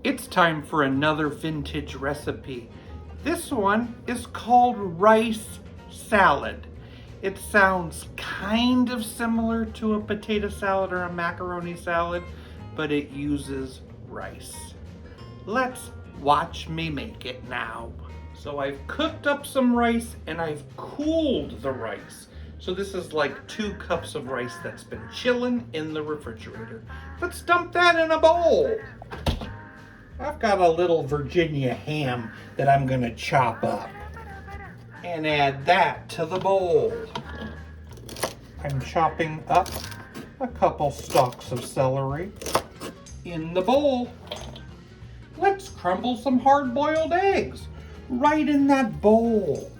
It's time for another vintage recipe. This one is called rice salad. It sounds kind of similar to a potato salad or a macaroni salad, but it uses rice. Let's watch me make it now. So I've cooked up some rice and I've cooled the rice. So this is like 2 cups of rice that's been chilling in the refrigerator. Let's dump that in a bowl. I've got a little Virginia ham that I'm gonna chop up and add that to the bowl. I'm chopping up a couple stalks of celery in the bowl. Let's crumble some hard-boiled eggs right in that bowl.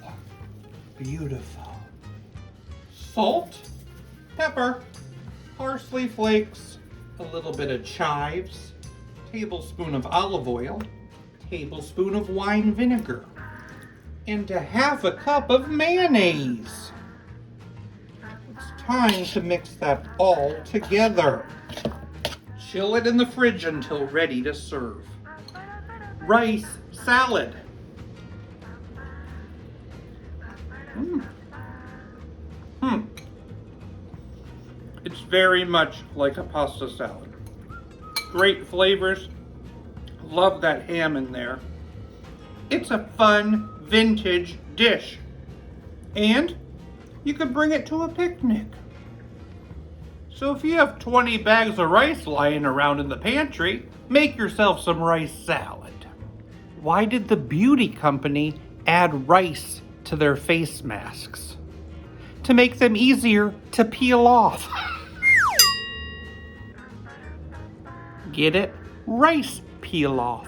Beautiful. Salt, pepper, parsley flakes, a little bit of chives, tablespoon of olive oil, tablespoon of wine vinegar, and a half a cup of mayonnaise. It's time to mix that all together. Chill it in the fridge until ready to serve. Rice salad. It's very much like a pasta salad. Great flavors. Love that ham in there. It's a fun vintage dish. And you could bring it to a picnic. So if you have 20 bags of rice lying around in the pantry, make yourself some rice salad. Why did the beauty company add rice to their face masks? To make them easier to peel off. Get it? Rice peel off.